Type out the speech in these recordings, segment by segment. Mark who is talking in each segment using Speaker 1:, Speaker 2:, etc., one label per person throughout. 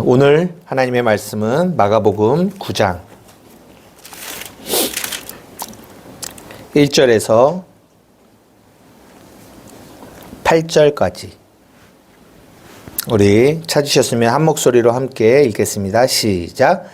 Speaker 1: 오늘 하나님의 말씀은 마가복음 9장 1절에서 8절까지 우리 찾으셨으면 한 목소리로 함께 읽겠습니다. 시작.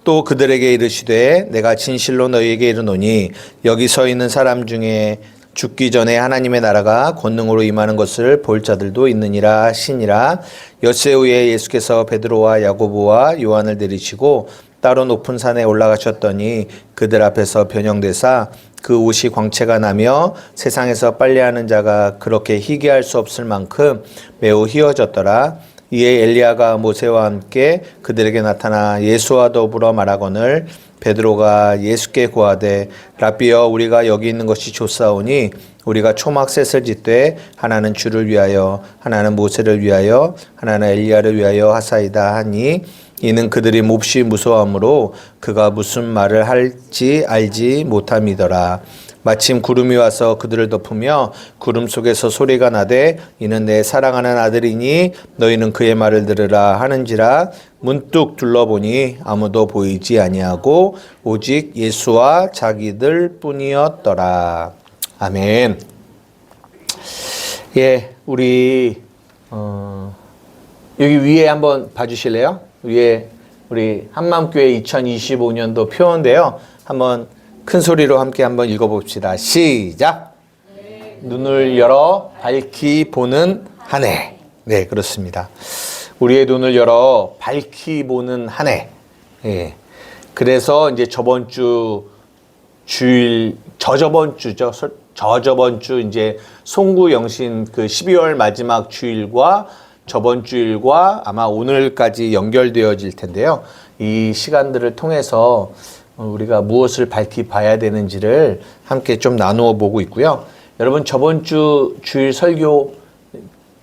Speaker 1: 또 그들에게 이르시되 내가 진실로 너희에게 이르노니 여기 서 있는 사람 중에 죽기 전에 하나님의 나라가 권능으로 임하는 것을 볼 자들도 있느니라 하시니라. 엿새 후에 예수께서 베드로와 야고보와 요한을 데리시고 따로 높은 산에 올라가셨더니 그들 앞에서 변형되사 그 옷이 광채가 나며 세상에서 빨래하는 자가 그렇게 희귀할 수 없을 만큼 매우 희어졌더라. 이에 엘리야가 모세와 함께 그들에게 나타나 예수와 더불어 말하거늘 베드로가 예수께 고하되 라비여 우리가 여기 있는 것이 좋사오니 우리가 초막셋을 짓되 하나는 주를 위하여 하나는 모세를 위하여 하나는 엘리야를 위하여 하사이다 하니 이는 그들이 몹시 무서워하므로 그가 무슨 말을 할지 알지 못함이더라. 마침 구름이 와서 그들을 덮으며 구름 속에서 소리가 나되 이는 내 사랑하는 아들이니 너희는 그의 말을 들으라 하는지라. 문득 둘러보니 아무도 보이지 아니하고 오직 예수와 자기들 뿐이었더라. 아멘. 예, 우리 여기 위에 한번 봐주실래요? 위에 우리 한마음교회 2025년도 표인데요. 한번 큰 소리로 함께 한번 읽어봅시다. 시작. 눈을 열어 밝히 보는 한 해. 네, 그렇습니다. 우리의 눈을 열어 밝히 보는 한 해. 예. 그래서 이제 저번 주 주일, 저저번 주죠. 저저번 주 이제 송구영신 그 12월 마지막 주일과 저번 주일과 아마 오늘까지 연결되어질 텐데요. 이 시간들을 통해서 우리가 무엇을 밝히 봐야 되는지를 함께 좀 나누어 보고 있고요. 여러분 저번 주 주일 설교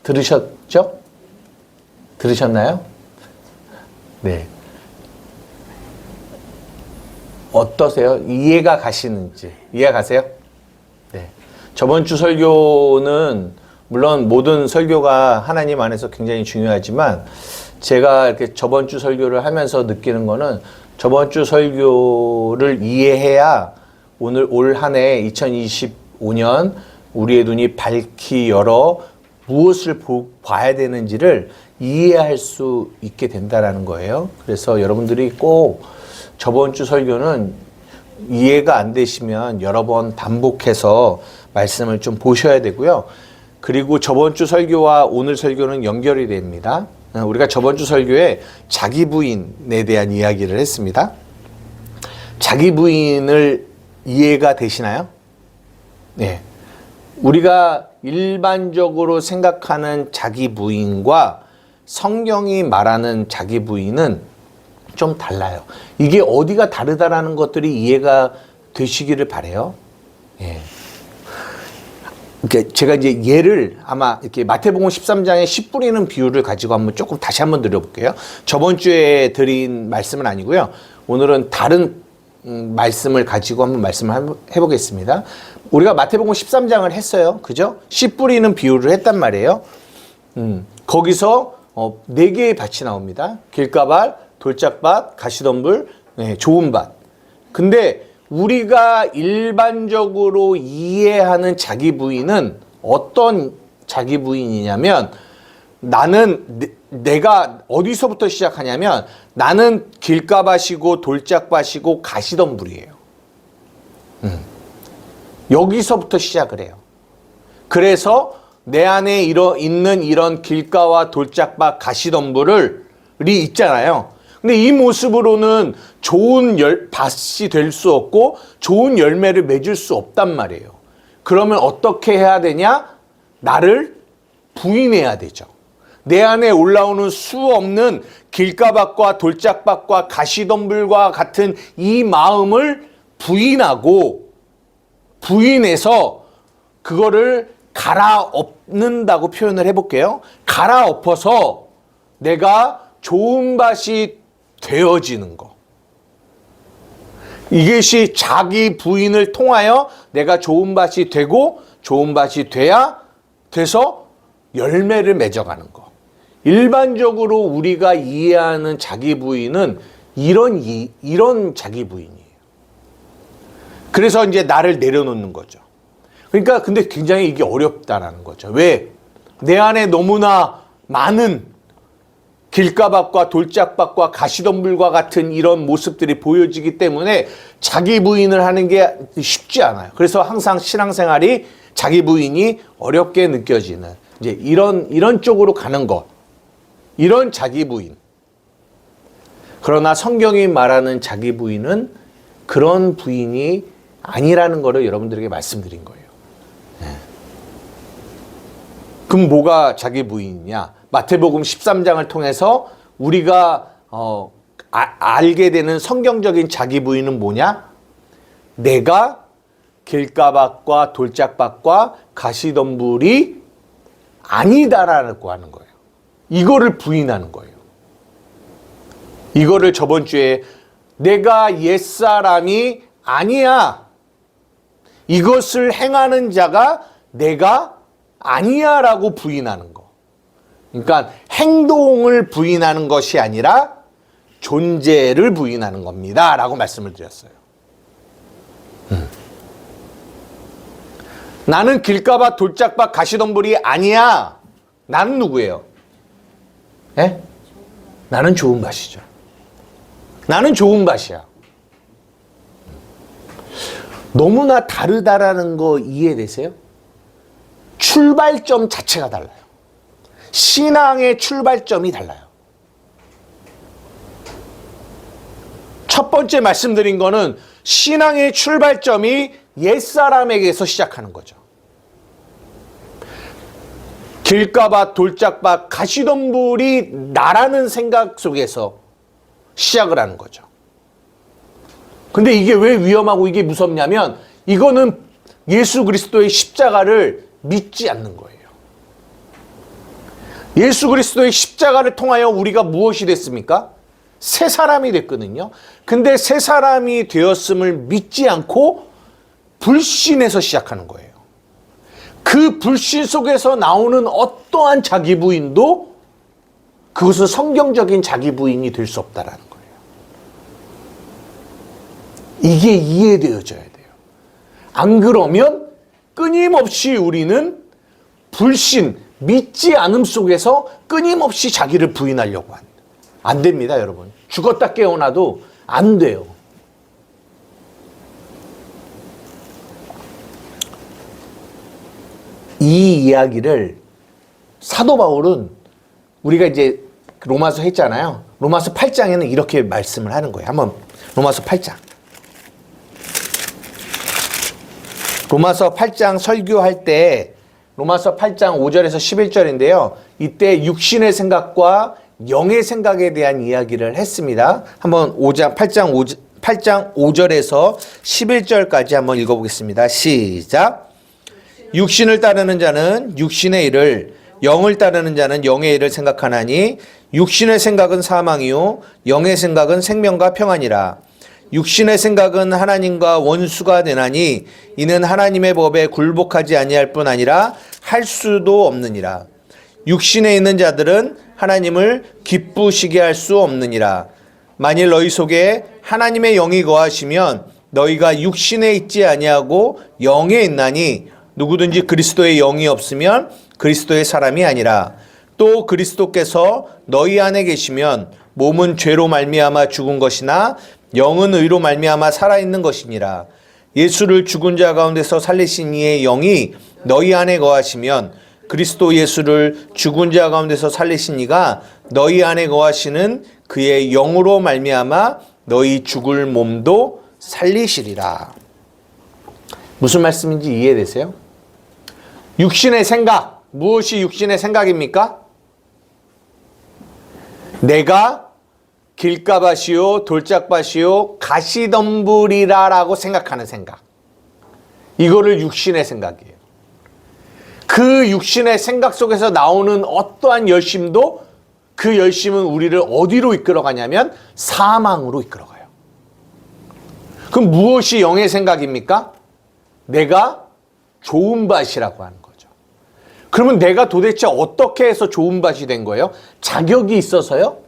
Speaker 1: 들으셨죠? 들으셨나요? 네. 어떠세요? 이해가 가시는지. 이해가 가세요? 네. 저번 주 설교는 물론 모든 설교가 하나님 안에서 굉장히 중요하지만 제가 이렇게 저번 주 설교를 하면서 느끼는 거는 저번 주 설교를 이해해야 오늘 올 한 해 2025년 우리의 눈이 밝히 열어 무엇을 봐야 되는지를 이해할 수 있게 된다는 거예요. 그래서 여러분들이 꼭 저번 주 설교는 이해가 안 되시면 여러 번 반복해서 말씀을 좀 보셔야 되고요. 그리고 저번 주 설교와 오늘 설교는 연결이 됩니다. 우리가 저번 주 설교에 자기 부인에 대한 이야기를 했습니다. 자기 부인을 이해가 되시나요? 네. 우리가 일반적으로 생각하는 자기 부인과 성경이 말하는 자기 부인은 좀 달라요. 이게 어디가 다르다라는 것들이 이해가 되시기를 바라요. 예. 제가 이제 예를 아마 이렇게 마태복음 13장에 씨 뿌리는 비유를 가지고 한번 조금 다시 한번 드려볼게요. 저번 주에 드린 말씀은 아니고요. 오늘은 다른 말씀을 가지고 한번 말씀을 해보겠습니다. 우리가 마태복음 13장을 했어요. 그죠? 씨 뿌리는 비유를 했단 말이에요. 거기서 4개의 밭이 나옵니다. 길가밭, 돌짝밭, 가시덤불, 네, 좋은 밭. 근데 우리가 일반적으로 이해하는 자기 부인은 어떤 자기 부인이냐면 나는 내가 어디서부터 시작하냐면 나는 길가밭이고 돌짝밭이고 가시덤불이에요. 여기서부터 시작을 해요. 그래서 내 안에 있는 이런 길가와 돌짝밭 가시덤불이 있잖아요. 근데 이 모습으로는 좋은 밭이 될 수 없고 좋은 열매를 맺을 수 없단 말이에요. 그러면 어떻게 해야 되냐? 나를 부인해야 되죠. 내 안에 올라오는 수 없는 길가밭과 돌짝밭과 가시덤불과 같은 이 마음을 부인해서 그거를 갈아엎는다고 표현을 해볼게요. 갈아엎어서 내가 좋은 밭이 되어지는 거. 이것이 자기 부인을 통하여 내가 좋은 밭이 되고 좋은 밭이 돼서 열매를 맺어가는 거. 일반적으로 우리가 이해하는 자기 부인은 이런 자기 부인이에요. 그래서 이제 나를 내려놓는 거죠. 그러니까 근데 굉장히 이게 어렵다라는 거죠. 왜? 내 안에 너무나 많은 길가밭과 돌짝밭과 가시덤불과 같은 이런 모습들이 보여지기 때문에 자기 부인을 하는 게 쉽지 않아요. 그래서 항상 신앙생활이 자기 부인이 어렵게 느껴지는 이제 이런 쪽으로 가는 것. 이런 자기 부인. 그러나 성경이 말하는 자기 부인은 그런 부인이 아니라는 것을 여러분들에게 말씀드린 거예요. 그럼 뭐가 자기 부인이냐? 마태복음 13장을 통해서 우리가 알게 되는 성경적인 자기 부인은 뭐냐? 내가 길가밭과 돌짝밭과 가시덤불이 아니다라고 하는 거예요. 이거를 부인하는 거예요. 이거를 저번 주에 내가 옛사람이 아니야. 이것을 행하는 자가 내가 아니야 라고 부인하는 거. 그러니까 행동을 부인하는 것이 아니라 존재를 부인하는 겁니다 라고 말씀을 드렸어요. 나는 길가밭 돌짝밭 가시덤불이 아니야. 나는 누구예요? 예? 나는 좋은 밭이죠. 나는 좋은 밭이야. 너무나 다르다라는 거 이해되세요? 출발점 자체가 달라요. 신앙의 출발점이 달라요. 첫 번째 말씀드린 거는 신앙의 출발점이 옛사람에게서 시작하는 거죠. 길가밭, 돌짝밭, 가시덤불이 나라는 생각 속에서 시작을 하는 거죠. 근데 이게 왜 위험하고 이게 무섭냐면 이거는 예수 그리스도의 십자가를 믿지 않는 거예요. 예수 그리스도의 십자가를 통하여 우리가 무엇이 됐습니까? 새 사람이 됐거든요. 근데 새 사람이 되었음을 믿지 않고 불신에서 시작하는 거예요. 그 불신 속에서 나오는 어떠한 자기 부인도 그것은 성경적인 자기 부인이 될 수 없다라는 거예요. 이게 이해되어져야 돼요. 안 그러면 끊임없이 우리는 불신, 믿지 않음 속에서 끊임없이 자기를 부인하려고 합니다. 안 됩니다, 여러분. 죽었다 깨어나도 안 돼요. 이 이야기를 사도 바울은 우리가 이제 로마서 했잖아요. 로마서 8장에는 이렇게 말씀을 하는 거예요. 한번 로마서 8장. 로마서 8장 설교할 때 로마서 8장 5절에서 11절인데요. 이때 육신의 생각과 영의 생각에 대한 이야기를 했습니다. 한번 8장 5절에서 11절까지 한번 읽어보겠습니다. 시작. 육신을 따르는 자는 육신의 일을, 영을 따르는 자는 영의 일을 생각하나니 육신의 생각은 사망이요 영의 생각은 생명과 평안이라. 육신의 생각은 하나님과 원수가 되나니 이는 하나님의 법에 굴복하지 아니할 뿐 아니라 할 수도 없느니라. 육신에 있는 자들은 하나님을 기쁘시게 할 수 없느니라. 만일 너희 속에 하나님의 영이 거하시면 너희가 육신에 있지 아니하고 영에 있나니 누구든지 그리스도의 영이 없으면 그리스도의 사람이 아니라. 또 그리스도께서 너희 안에 계시면 몸은 죄로 말미암아 죽은 것이나 영은 의로 말미암아 살아있는 것이니라. 예수를 죽은 자 가운데서 살리신 이의 영이 너희 안에 거하시면 그리스도 예수를 죽은 자 가운데서 살리신 이가 너희 안에 거하시는 그의 영으로 말미암아 너희 죽을 몸도 살리시리라. 무슨 말씀인지 이해되세요? 육신의 생각, 무엇이 육신의 생각입니까? 내가 길가밭이요 돌짝밭이요 가시덤불이라라고 생각하는 생각. 이거를 육신의 생각이에요. 그 육신의 생각 속에서 나오는 어떠한 열심도 그 열심은 우리를 어디로 이끌어가냐면 사망으로 이끌어가요. 그럼 무엇이 영의 생각입니까? 내가 좋은 밭이라고 하는 거죠. 그러면 내가 도대체 어떻게 해서 좋은 밭이 된 거예요? 자격이 있어서요?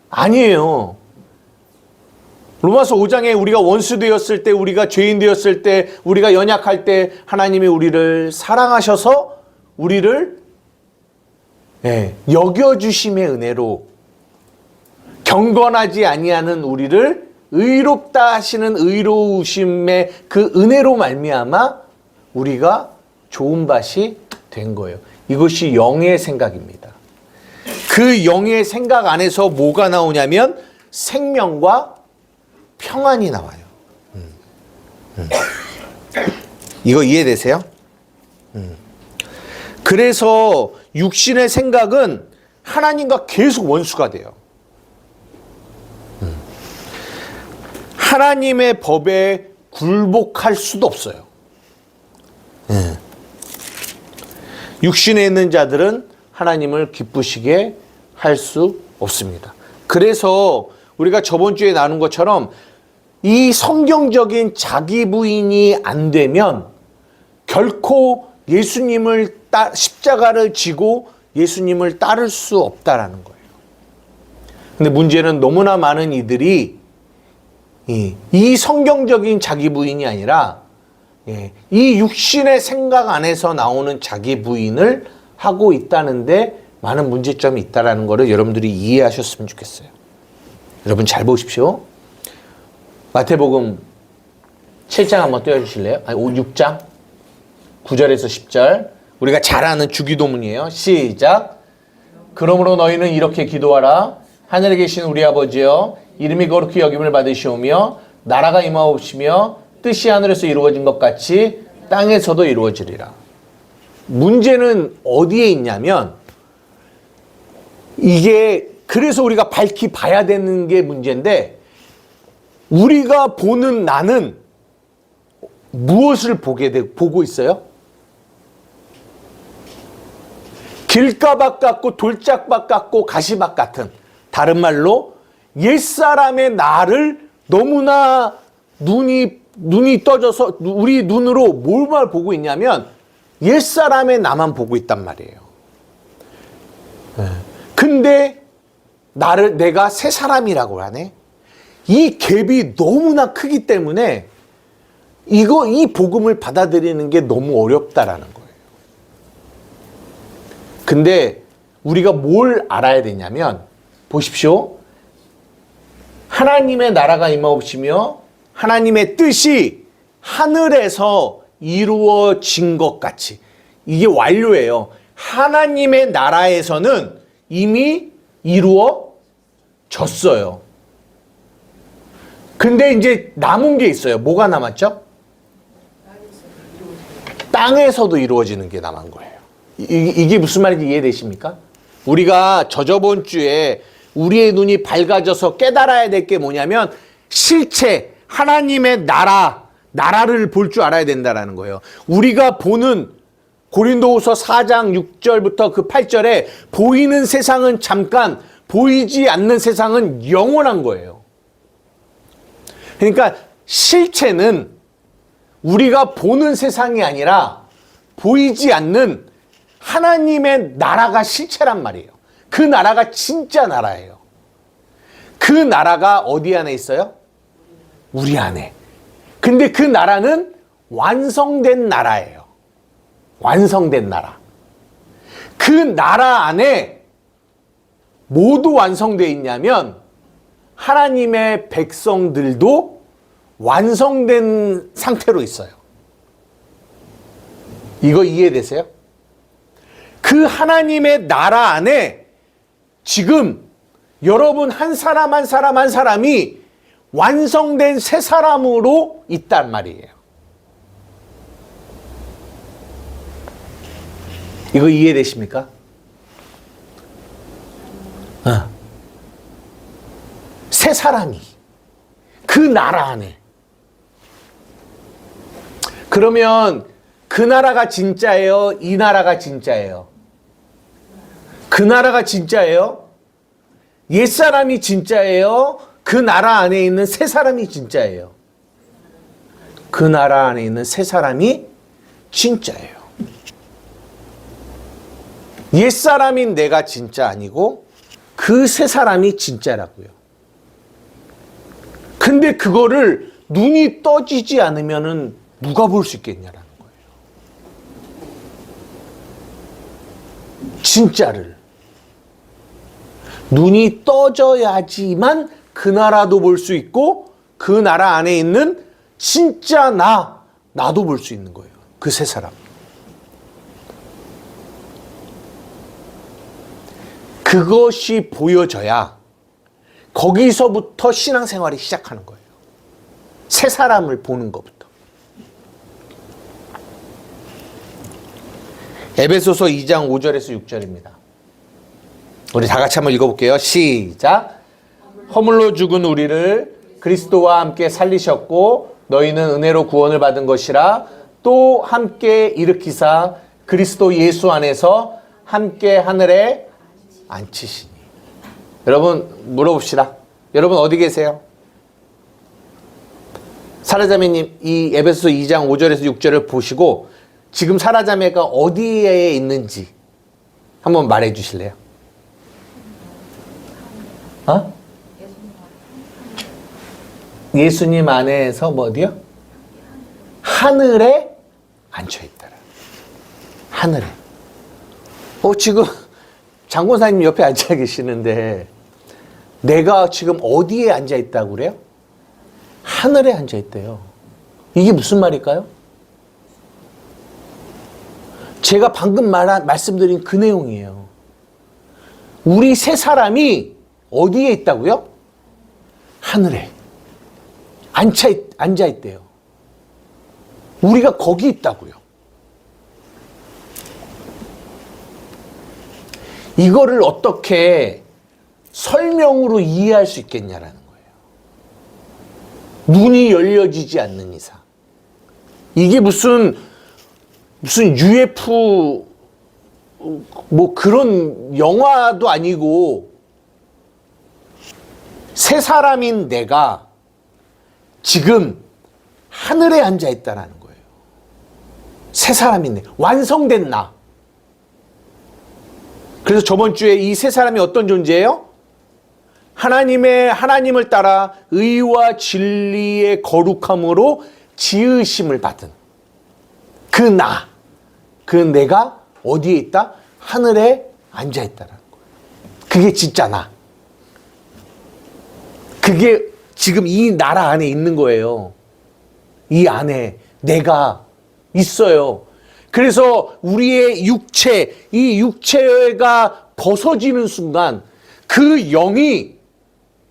Speaker 1: 아니에요. 로마서 5장에 우리가 원수 되었을 때, 우리가 죄인 되었을 때, 우리가 연약할 때 하나님이 우리를 사랑하셔서 우리를 여겨주심의 은혜로 경건하지 아니하는 우리를 의롭다 하시는 의로우심의 그 은혜로 말미암아 우리가 좋은 밭이 된 거예요. 이것이 영의 생각입니다. 그 영의 생각 안에서 뭐가 나오냐면 생명과 평안이 나와요. 이거 이해되세요? 그래서 육신의 생각은 하나님과 계속 원수가 돼요. 하나님의 법에 굴복할 수도 없어요. 육신에 있는 자들은 하나님을 기쁘시게 할 수 없습니다. 그래서 우리가 저번 주에 나눈 것처럼 이 성경적인 자기 부인이 안 되면 결코 예수님을 십자가를 지고 예수님을 따를 수 없다라는 거예요. 근데 문제는 너무나 많은 이들이 이 성경적인 자기 부인이 아니라 이 육신의 생각 안에서 나오는 자기 부인을 하고 있다는데 많은 문제점이 있다는 것을 여러분들이 이해하셨으면 좋겠어요. 여러분 잘 보십시오. 마태복음 7장 한번 띄워주실래요? 아니 6장 9절에서 10절 우리가 잘 아는 주기도문이에요. 시작. 그러므로 너희는 이렇게 기도하라. 하늘에 계신 우리 아버지여 이름이 거룩히 여김을 받으시오며 나라가 임하옵시며 뜻이 하늘에서 이루어진 것 같이 땅에서도 이루어지리라. 문제는 어디에 있냐면 이게 그래서 우리가 밝히 봐야 되는 게 문제인데 우리가 보는 나는 무엇을 보고 있어요? 길가밭 같고 돌짝밭 같고 가시밭 같은, 다른 말로 옛사람의 나를 너무나 눈이 떠져서 우리 눈으로 뭘만 보고 있냐면 옛사람의 나만 보고 있단 말이에요. 근데 내가 새 사람이라고 하네. 이 갭이 너무나 크기 때문에 이 복음을 받아들이는 게 너무 어렵다라는 거예요. 근데 우리가 뭘 알아야 되냐면 보십시오. 하나님의 나라가 임하옵시며 하나님의 뜻이 하늘에서 이루어진 것 같이, 이게 완료예요. 하나님의 나라에서는 이미 이루어졌어요. 근데 이제 남은 게 있어요. 뭐가 남았죠? 땅에서도 이루어지는 게 남은 거예요. 이게 무슨 말인지 이해되십니까? 우리가 저번 주에 우리의 눈이 밝아져서 깨달아야 될 게 뭐냐면 실체, 하나님의 나라를 볼 줄 알아야 된다는 거예요. 우리가 보는 고린도후서 4장 6절부터 그 8절에 보이는 세상은 잠깐, 보이지 않는 세상은 영원한 거예요. 그러니까 실체는 우리가 보는 세상이 아니라 보이지 않는 하나님의 나라가 실체란 말이에요. 그 나라가 진짜 나라예요. 그 나라가 어디 안에 있어요? 우리 안에. 근데 그 나라는 완성된 나라예요. 완성된 나라. 그 나라 안에 모두 완성되어 있냐면 하나님의 백성들도 완성된 상태로 있어요. 이거 이해되세요? 그 하나님의 나라 안에 지금 여러분 한 사람 한 사람 한 사람이 완성된 새 사람으로 있단 말이에요. 이거 이해되십니까? 새 사람이 그 나라 안에. 그러면 그 나라가 진짜예요? 이 나라가 진짜예요? 그 나라가 진짜예요? 옛사람이 진짜예요? 그 나라 안에 있는 새 사람이 진짜예요? 그 나라 안에 있는 새 사람이 진짜예요. 옛사람인 내가 진짜 아니고 그 새 사람이 진짜라고요. 근데 그거를 눈이 떠지지 않으면은 누가 볼 수 있겠냐라는 거예요. 진짜를. 눈이 떠져야지만 그 나라도 볼 수 있고 그 나라 안에 있는 진짜 나도 볼 수 있는 거예요. 그 세 사람. 그것이 보여져야 거기서부터 신앙생활이 시작하는 거예요. 새 사람을 보는 것부터. 에베소서 2장 5절에서 6절입니다. 우리 다 같이 한번 읽어볼게요. 시작. 허물로 죽은 우리를 그리스도와 함께 살리셨고 너희는 은혜로 구원을 받은 것이라 또 함께 일으키사 그리스도 예수 안에서 함께 하늘에 앉히시니. 여러분 물어봅시다. 여러분 어디 계세요? 사라자매님 이 에베소서 2장 5절에서 6절을 보시고 지금 사라자매가 어디에 있는지 한번 말해 주실래요? 예수님 안에서 뭐 어디요? 하늘에 앉혀있더라. 하늘에. 지금 장권사님 옆에 앉아 계시는데 내가 지금 어디에 앉아 있다고 그래요? 하늘에 앉아 있대요. 이게 무슨 말일까요? 제가 방금 말씀드린 그 내용이에요. 우리 세 사람이 어디에 있다고요? 하늘에 앉아 있대요. 우리가 거기 있다고요. 이거를 어떻게 설명으로 이해할 수 있겠냐라는 거예요. 눈이 열려지지 않는 이상. 이게 무슨 UFO 뭐 그런 영화도 아니고 새 사람인 내가 지금 하늘에 앉아 있다라는 거예요. 새 사람인 내, 완성된 나. 그래서 저번 주에 이 세 사람이 어떤 존재예요? 하나님을 따라 의와 진리의 거룩함으로 지으심을 받은 그 내가 어디에 있다? 하늘에 앉아 있다라는 거예요. 그게 진짜 나. 그게 지금 이 나라 안에 있는 거예요. 이 안에 내가 있어요. 그래서 우리의 이 육체가 벗어지는 순간 그 영이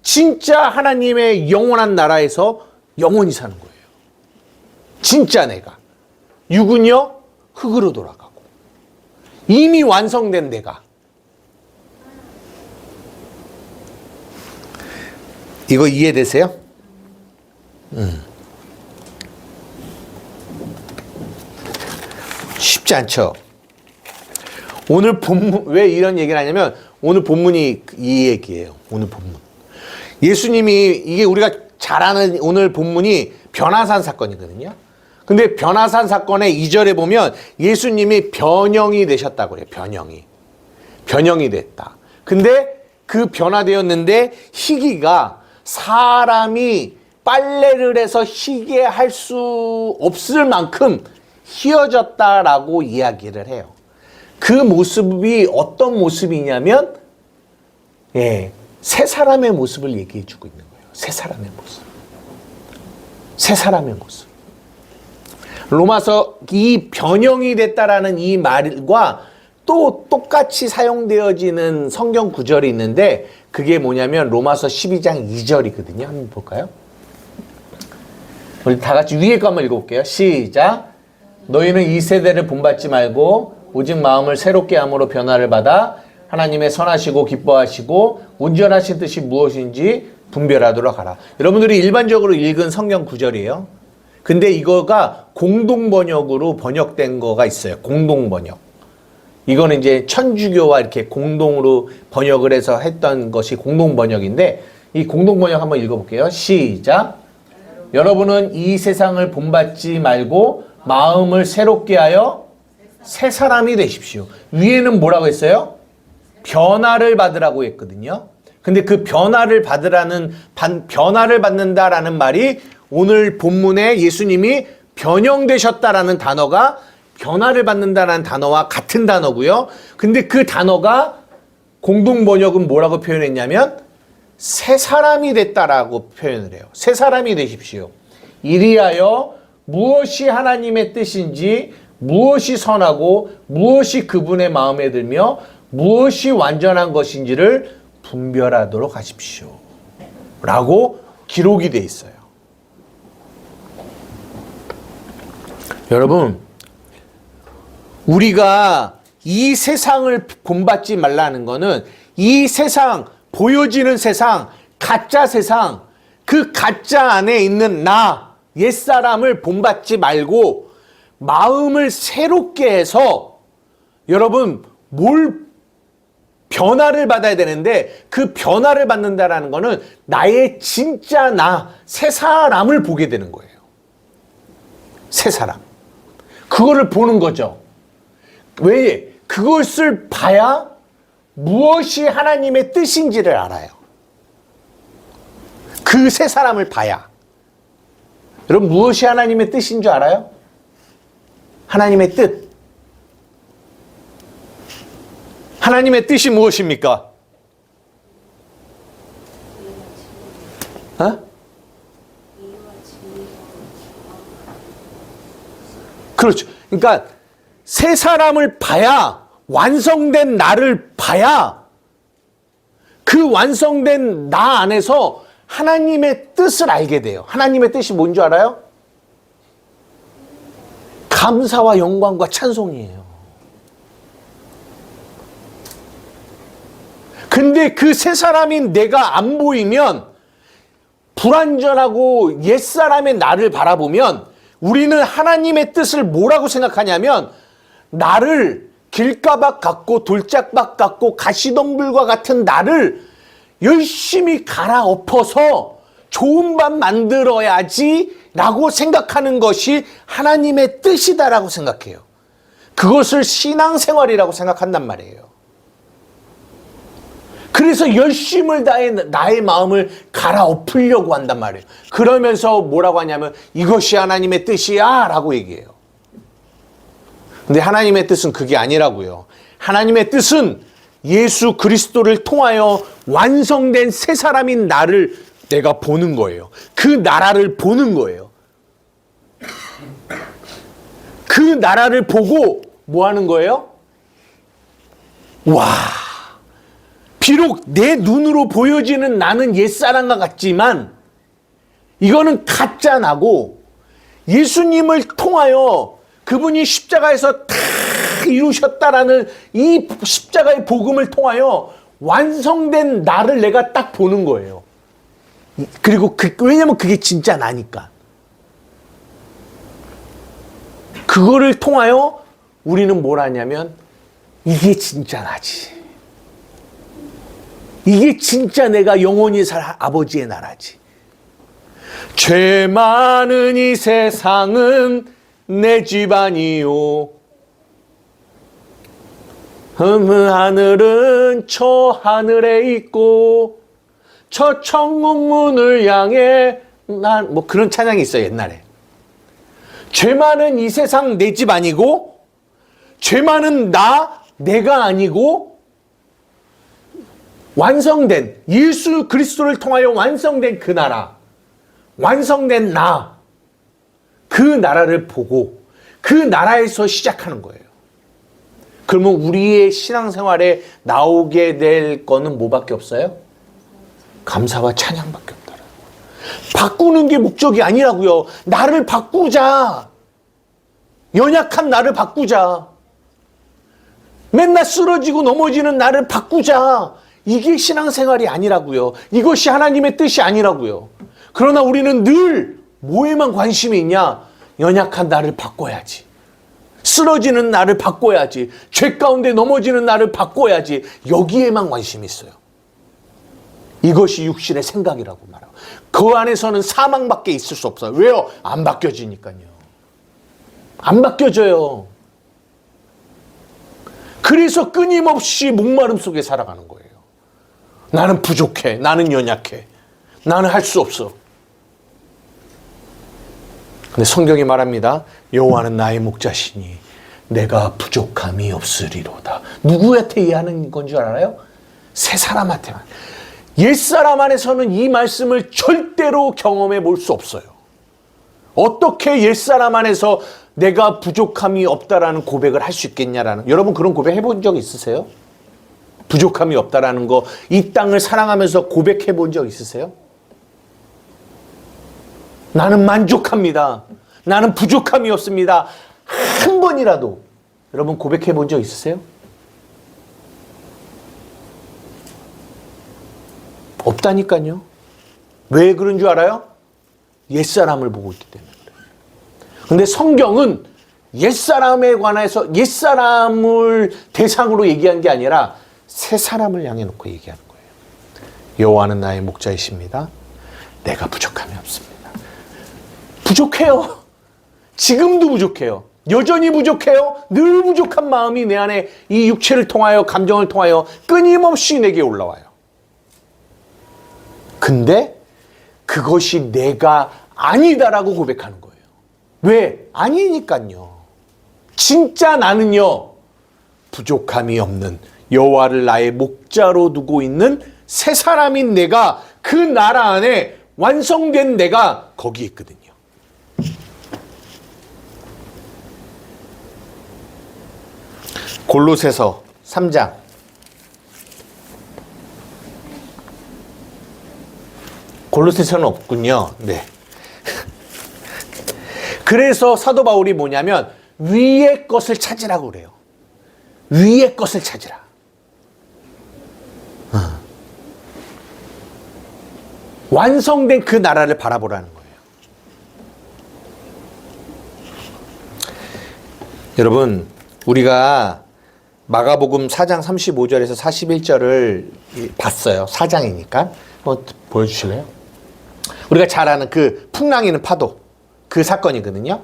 Speaker 1: 진짜 하나님의 영원한 나라에서 영원히 사는 거예요. 진짜 내가. 육은요, 흙으로 돌아가고. 이미 완성된 내가. 이거 이해되세요? 쉽지 않죠? 오늘 본문, 왜 이런 얘기를 하냐면, 오늘 본문이 이 얘기예요. 오늘 본문. 예수님이, 이게 우리가 잘 아는 오늘 본문이 변화산 사건이거든요. 근데 변화산 사건의 2절에 보면 예수님이 변형이 되셨다고 그래요. 변형이 됐다. 근데 그 변화되었는데 희기가 사람이 빨래를 해서 희게 할 수 없을 만큼 휘어졌다라고 이야기를 해요. 그 모습이 어떤 모습이냐면 세 사람의 모습을 얘기해 주고 있는 거예요. 세 사람의 모습. 세 사람의 모습. 로마서 이 변형이 됐다라는 이 말과 또 똑같이 사용되어지는 성경 구절이 있는데 그게 뭐냐면 로마서 12장 2절이거든요. 한번 볼까요? 우리 다 같이 위에 거 한번 읽어볼게요. 시작. 너희는 이 세대를 본받지 말고 오직 마음을 새롭게 함으로 변화를 받아 하나님의 선하시고 기뻐하시고 온전하신 뜻이 무엇인지 분별하도록 하라. 여러분들이 일반적으로 읽은 성경 구절이에요. 근데 이거가 공동번역으로 번역된 거가 있어요. 공동번역. 이거는 이제 천주교와 이렇게 공동으로 번역을 해서 했던 것이 공동번역인데 이 공동번역 한번 읽어볼게요. 시작. 여러분은 이 세상을 본받지 말고 마음을 새롭게 하여 새 사람이 되십시오. 위에는 뭐라고 했어요? 변화를 받으라고 했거든요. 근데 그 변화를 받는다라는 말이 오늘 본문에 예수님이 변형되셨다라는 단어가 변화를 받는다라는 단어와 같은 단어고요. 근데 그 단어가 공동 번역은 뭐라고 표현했냐면 새 사람이 됐다라고 표현을 해요. 새 사람이 되십시오. 이리하여 무엇이 하나님의 뜻인지, 무엇이 선하고 무엇이 그분의 마음에 들며 무엇이 완전한 것인지를 분별하도록 하십시오. 라고 기록이 돼 있어요. 여러분, 우리가 이 세상을 본받지 말라는 거는 이 세상, 보여지는 세상, 가짜 세상, 그 가짜 안에 있는 나, 옛사람을 본받지 말고 마음을 새롭게 해서 여러분 변화를 받아야 되는데 그 변화를 받는다라는 거는 나의 진짜 나, 새 사람을 보게 되는 거예요. 새 사람. 그거를 보는 거죠. 왜? 그것을 봐야 무엇이 하나님의 뜻인지를 알아요. 그 새 사람을 봐야. 여러분 무엇이 하나님의 뜻인 줄 알아요? 하나님의 뜻. 하나님의 뜻이 무엇입니까? 어? 그렇죠. 그러니까 새 사람을 봐야, 완성된 나를 봐야 그 완성된 나 안에서 하나님의 뜻을 알게 돼요. 하나님의 뜻이 뭔지 알아요? 감사와 영광과 찬송이에요. 근데 그 새 사람인 내가 안 보이면, 불완전하고 옛사람의 나를 바라보면 우리는 하나님의 뜻을 뭐라고 생각하냐면 나를 길가박 같고 돌짝박 같고 가시덤불과 같은 나를 열심히 갈아엎어서 좋은 밥 만들어야지 라고 생각하는 것이 하나님의 뜻이다라고 생각해요. 그것을 신앙생활이라고 생각한단 말이에요. 그래서 열심을 다해 나의 마음을 갈아엎으려고 한단 말이에요. 그러면서 뭐라고 하냐면 이것이 하나님의 뜻이야 라고 얘기해요. 근데 하나님의 뜻은 그게 아니라고요. 하나님의 뜻은 예수 그리스도를 통하여 완성된 새 사람인 나를 내가 보는 거예요. 그 나라를 보는 거예요. 그 나라를 보고 뭐 하는 거예요? 와, 비록 내 눈으로 보여지는 나는 옛사람과 같지만 이거는 가짜 나고 예수님을 통하여 그분이 십자가에서 다 이루셨다라는 이 십자가의 복음을 통하여 완성된 나를 내가 딱 보는 거예요. 그리고 왜냐면 그게 진짜 나니까. 그거를 통하여 우리는 뭘 하냐면 이게 진짜 나지. 이게 진짜 내가 영원히 살 아버지의 나라지. 죄 많은 이 세상은 내 집안이요. 하늘은 저 하늘에 있고 저 천국문을 향해 난 뭐 그런 찬양이 있어요 옛날에. 죄 많은 이 세상 내 집 아니고 죄 많은 내가 아니고 완성된 예수 그리스도를 통하여 완성된 그 나라, 완성된 나, 그 나라를 보고 그 나라에서 시작하는 거예요. 그러면 우리의 신앙생활에 나오게 될 거는 뭐밖에 없어요? 감사와 찬양밖에 없더라. 바꾸는 게 목적이 아니라고요. 나를 바꾸자. 연약한 나를 바꾸자. 맨날 쓰러지고 넘어지는 나를 바꾸자. 이게 신앙생활이 아니라고요. 이것이 하나님의 뜻이 아니라고요. 그러나 우리는 늘 뭐에만 관심이 있냐? 연약한 나를 바꿔야지. 쓰러지는 나를 바꿔야지. 죄 가운데 넘어지는 나를 바꿔야지. 여기에만 관심이 있어요. 이것이 육신의 생각이라고 말해요. 그 안에서는 사망밖에 있을 수 없어요. 왜요? 안 바뀌어지니까요. 안 바뀌어져요.
Speaker 2: 그래서 끊임없이 목마름 속에 살아가는 거예요. 나는 부족해. 나는 연약해. 나는 할 수 없어. 근데 성경이 말합니다. 여호와는 나의 목자시니 내가 부족함이 없으리로다. 누구한테 얘기하는 건 줄 알아요? 새 사람한테만. 옛사람 안에서는 이 말씀을 절대로 경험해 볼 수 없어요. 어떻게 옛사람 안에서 내가 부족함이 없다라는 고백을 할 수 있겠냐라는. 여러분 그런 고백 해본 적 있으세요? 부족함이 없다라는 거, 이 땅을 사랑하면서 고백해 본 적 있으세요? 나는 만족합니다. 나는 부족함이 없습니다. 한 번이라도 여러분 고백해 본 적 있으세요? 없다니까요. 왜 그런 줄 알아요? 옛사람을 보고 있기 때문에 그래요. 근데 성경은 옛사람에 관해서 옛사람을 대상으로 얘기한 게 아니라 새 사람을 향해 놓고 얘기하는 거예요. 여호와는 나의 목자이십니다. 내가 부족함이 없습니다. 부족해요. 지금도 부족해요. 여전히 부족해요. 늘 부족한 마음이 내 안에 이 육체를 통하여 감정을 통하여 끊임없이 내게 올라와요. 근데 그것이 내가 아니다라고 고백하는 거예요. 왜? 아니니까요. 진짜 나는요, 부족함이 없는 여호와를 나의 목자로 두고 있는 새 사람인 내가, 그 나라 안에 완성된 내가 거기 있거든요.
Speaker 1: 골로새서 3장 골로새서는 없군요. 네.
Speaker 2: 그래서 사도 바울이 뭐냐면 위의 것을 찾으라고 그래요. 위의 것을 찾으라. 완성된 그 나라를 바라보라는 거예요.
Speaker 1: 여러분, 우리가 마가복음 4장 35절에서 41절을 봤어요. 4장이니까. 한번 보여주실래요? 우리가 잘 아는 그 풍랑이는 파도, 그 사건이거든요.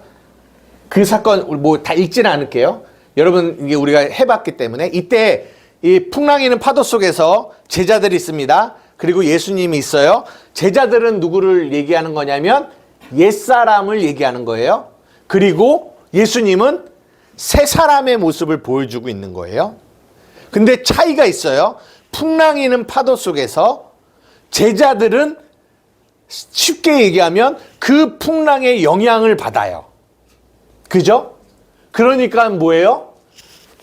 Speaker 1: 그 사건 뭐 다 읽지는 않을게요. 여러분, 이게 우리가 해봤기 때문에. 이때 이 풍랑이는 파도 속에서 제자들이 있습니다. 그리고 예수님이 있어요. 제자들은 누구를 얘기하는 거냐면 옛사람을 얘기하는 거예요. 그리고 예수님은 새 사람의 모습을 보여주고 있는 거예요. 근데 차이가 있어요. 풍랑이는 파도 속에서 제자들은 쉽게 얘기하면 그 풍랑의 영향을 받아요. 그죠? 그러니까 뭐예요?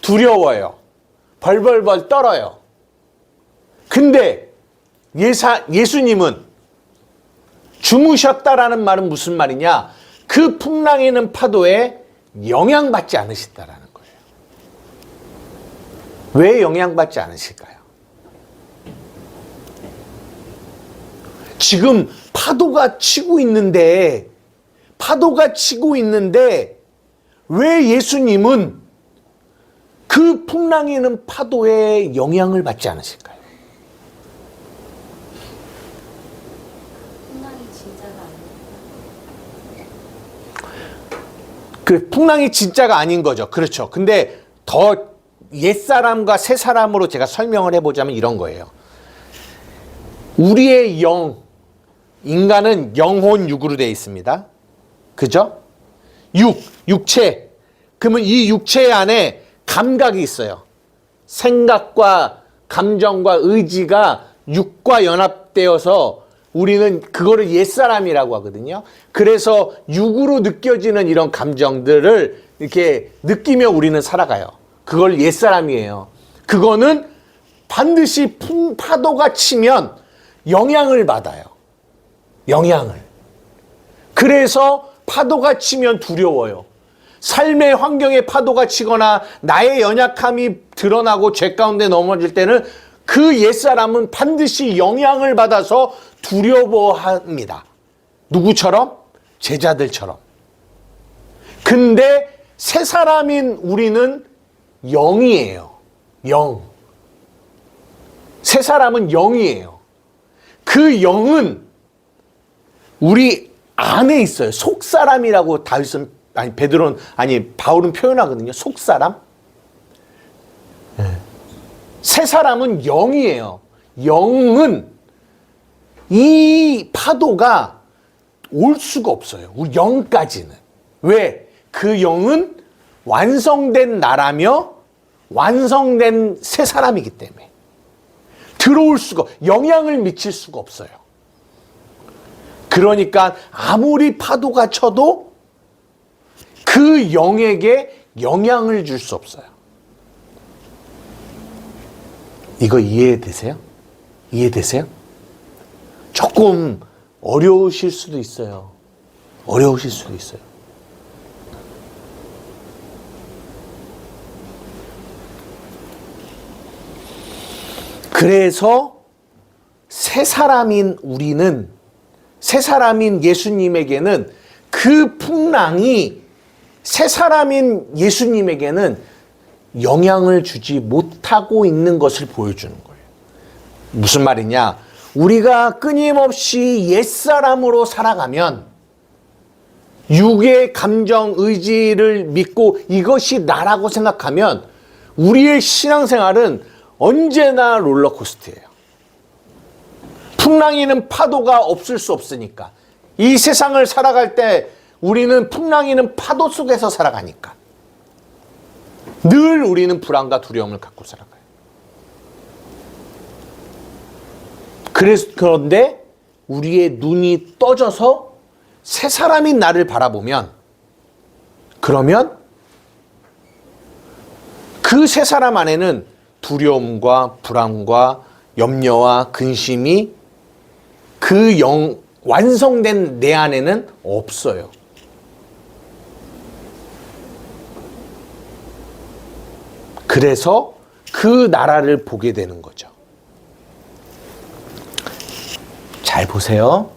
Speaker 1: 두려워요. 벌벌벌 떨어요. 근데 예수님은 주무셨다라는 말은 무슨 말이냐? 그 풍랑이는 파도에 영향받지 않으신다라는 거예요. 왜 영향받지 않으실까요? 지금 파도가 치고 있는데 왜 예수님은 그 풍랑이는 파도에 영향을 받지 않으실까요? 그 풍랑이 진짜가 아닌 거죠. 그렇죠. 근데 더 옛사람과 새사람으로 제가 설명을 해보자면 이런 거예요. 우리의 인간은 영혼 육으로 되어 있습니다. 그죠? 육체. 그러면 이 육체 안에 감각이 있어요. 생각과 감정과 의지가 육과 연합되어서 우리는 그거를 옛사람이라고 하거든요. 그래서 육으로 느껴지는 이런 감정들을 이렇게 느끼며 우리는 살아가요. 그걸 옛사람이에요. 그거는 반드시 파도가 치면 영향을 받아요. 영향을. 그래서 파도가 치면 두려워요. 삶의 환경에 파도가 치거나 나의 연약함이 드러나고 죄 가운데 넘어질 때는 그 옛사람은 반드시 영향을 받아서 두려워합니다. 누구처럼? 제자들처럼. 근데 새 사람인 우리는 영이에요. 영. 새 사람은 영이에요. 그 영은 우리 안에 있어요. 속사람이라고 바울은 표현하거든요. 속사람.
Speaker 2: 새 사람은 영이에요. 영은 이 파도가 올 수가 없어요. 우리 영까지는. 왜? 그 영은 완성된 나라며 완성된 새 사람이기 때문에 들어올 수가, 영향을 미칠 수가 없어요. 그러니까 아무리 파도가 쳐도 그 영에게 영향을 줄 수 없어요. 이거 이해되세요? 이해되세요? 조금 어려우실 수도 있어요. 어려우실 수도 있어요. 그래서 새 사람인 우리는, 새 사람인 예수님에게는 그 풍랑이 새 사람인 예수님에게는 영향을 주지 못하고 있는 것을 보여주는 거예요. 무슨 말이냐? 우리가 끊임없이 옛사람으로 살아가면 육의 감정, 의지를 믿고 이것이 나라고 생각하면 우리의 신앙생활은 언제나 롤러코스터예요. 풍랑이는 파도가 없을 수 없으니까. 이 세상을 살아갈 때 우리는 풍랑이는 파도 속에서 살아가니까. 늘 우리는 불안과 두려움을 갖고 살아가요. 그런데 우리의 눈이 떠져서 새 사람인 나를 바라보면, 그러면 그 새 사람 안에는 두려움과 불안과 염려와 근심이 그 완성된 내 안에는 없어요. 그래서 그 나라를 보게 되는 거죠. 잘 보세요.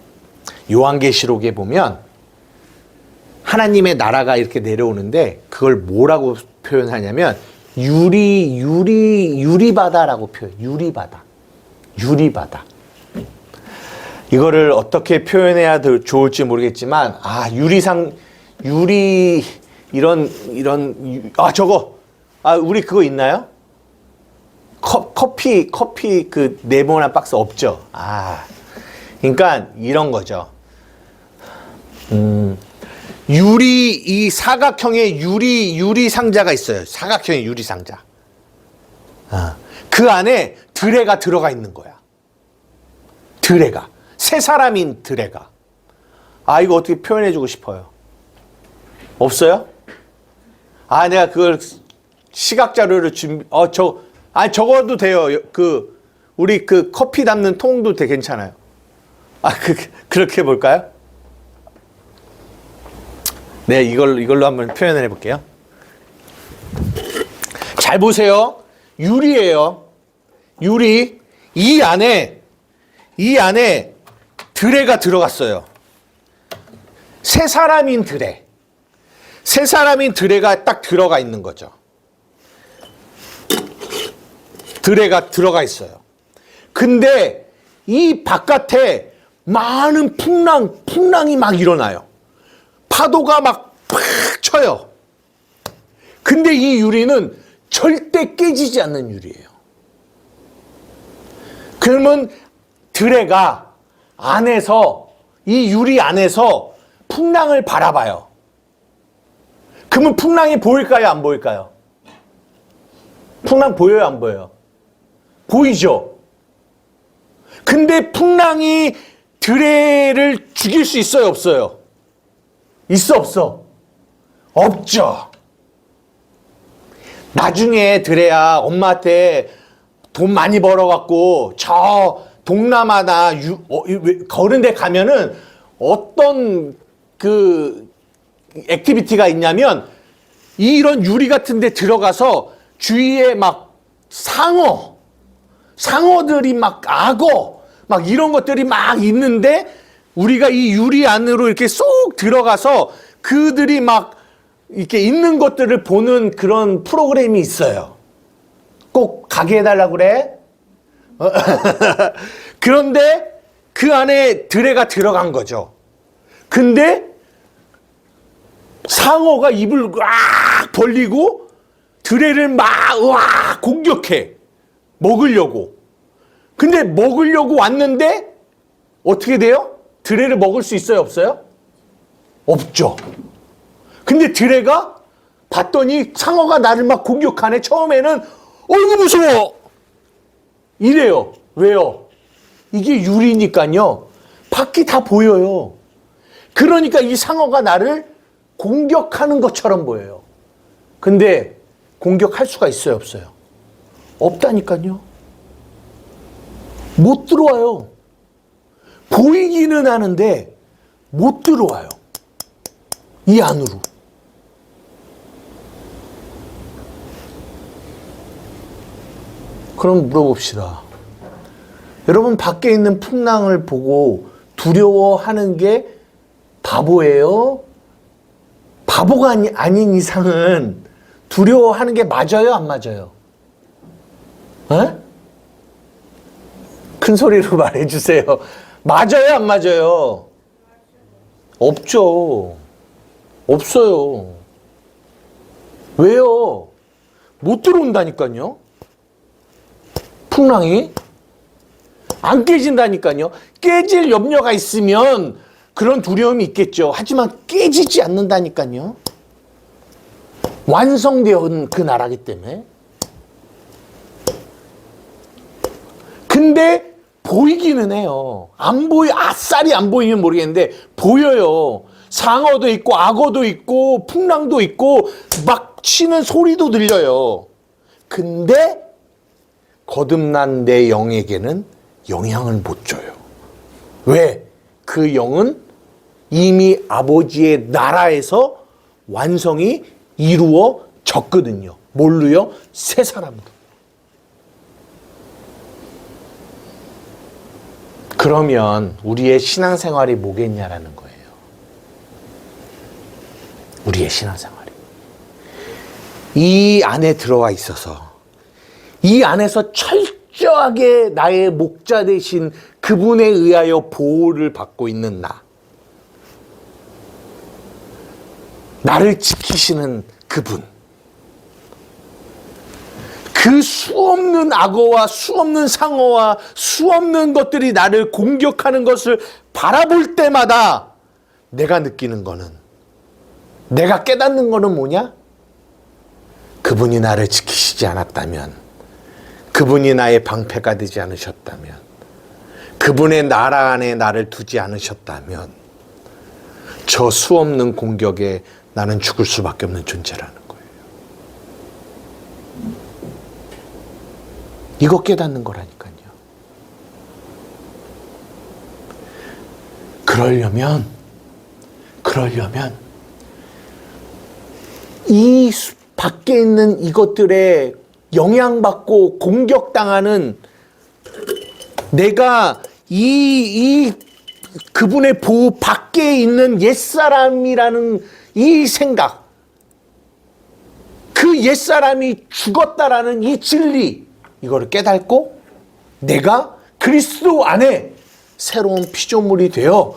Speaker 2: 요한계시록에 보면 하나님의 나라가 이렇게 내려오는데 그걸 뭐라고 표현하냐면 유리바다라고 표현. 유리바다. 이거를 어떻게 표현해야 좋을지 모르겠지만, 우리 그거 있나요? 커피 그 네모난 박스 없죠? 그러니까 이런 거죠. 이 사각형의 유리 상자가 있어요. 사각형의 유리 상자. 그 안에 드레가 들어가 있는 거야. 드레가. 새 사람인 드레가. 이거 어떻게 표현해주고 싶어요? 없어요? 내가 그걸 시각자료를 적어도 돼요. 우리 커피 담는 통도 되게 괜찮아요. 그렇게 볼까요? 네, 이걸로 한번 표현을 해볼게요. 잘 보세요. 유리예요. 유리. 이 안에 드레가 들어갔어요. 새 사람인 드레. 새 사람인 드레가 딱 들어가 있는 거죠. 드레가 들어가 있어요. 근데 이 바깥에 많은 풍랑이 막 일어나요. 파도가 막 팍 쳐요. 근데 이 유리는 절대 깨지지 않는 유리예요. 그러면 드레가 이 유리 안에서 풍랑을 바라봐요. 그러면 풍랑이 보일까요? 안 보일까요? 풍랑 보여요? 안 보여요? 보이죠? 근데 풍랑이 드레를 죽일 수 있어요? 없어요? 있어? 없어? 없죠. 나중에 드레야 엄마한테 돈 많이 벌어갖고 저 동남아나 그런 데 가면은 어떤 액티비티가 있냐면 이런 유리 같은 데 들어가서 주위에 막 상어들이 막 악어 막 이런 것들이 막 있는데 우리가 이 유리 안으로 이렇게 쏙 들어가서 그들이 막 이렇게 있는 것들을 보는 그런 프로그램이 있어요. 꼭 가게 해달라고 그래? 그런데 그 안에 드레가 들어간 거죠. 근데 상어가 입을 꽉 벌리고 드레를 막 공격해. 먹으려고. 근데 먹으려고 왔는데 어떻게 돼요? 드레를 먹을 수 있어요, 없어요? 없죠. 근데 드레가 봤더니 상어가 나를 막 공격하네. 처음에는 어이구 무서워 이래요. 왜요? 이게 유리니까요. 밖이 다 보여요. 그러니까 이 상어가 나를 공격하는 것처럼 보여요. 근데 공격할 수가 있어요, 없어요? 없다니까요. 못 들어와요. 보이기는 하는데 못 들어와요. 이 안으로. 그럼 물어봅시다. 여러분, 밖에 있는 풍랑을 보고 두려워하는 게 바보예요? 바보가 아닌 이상은 두려워하는 게 맞아요, 안 맞아요? 에? 큰 소리로 말해주세요. 맞아요, 안 맞아요? 없죠. 없어요. 왜요? 못 들어온다니까요. 풍랑이 안 깨진다니까요. 깨질 염려가 있으면 그런 두려움이 있겠죠. 하지만 깨지지 않는다니까요. 완성되어 그 나라기 때문에. 근데 보이기는 해요. 아싸리 안 보이면 모르겠는데 보여요. 상어도 있고 악어도 있고 풍랑도 있고 막 치는 소리도 들려요. 근데 거듭난 내 영에게는 영향을 못 줘요. 왜? 그 영은 이미 아버지의 나라에서 완성이 이루어졌거든요. 뭘로요? 새 사람으로. 그러면 우리의 신앙생활이 뭐겠냐라는 거예요. 우리의 신앙생활이. 이 안에 들어와 있어서 이 안에서 철저하게 나의 목자 되신 그분에 의하여 보호를 받고 있는 나를 지키시는 그분. 그 수없는 악어와 수없는 상어와 수없는 것들이 나를 공격하는 것을 바라볼 때마다 내가 느끼는 거는, 내가 깨닫는 거는 뭐냐? 그분이 나를 지키시지 않았다면, 그분이 나의 방패가 되지 않으셨다면, 그분의 나라 안에 나를 두지 않으셨다면 저 수없는 공격에 나는 죽을 수밖에 없는 존재라는 거예요. 이거 깨닫는 거라니까요. 그러려면 이 밖에 있는 이것들에 영향받고 공격당하는 내가 이 그분의 보호 밖에 있는 옛사람이라는 이 생각, 그 옛사람이 죽었다라는 이 진리, 이거를 깨닫고 내가 그리스도 안에 새로운 피조물이 되어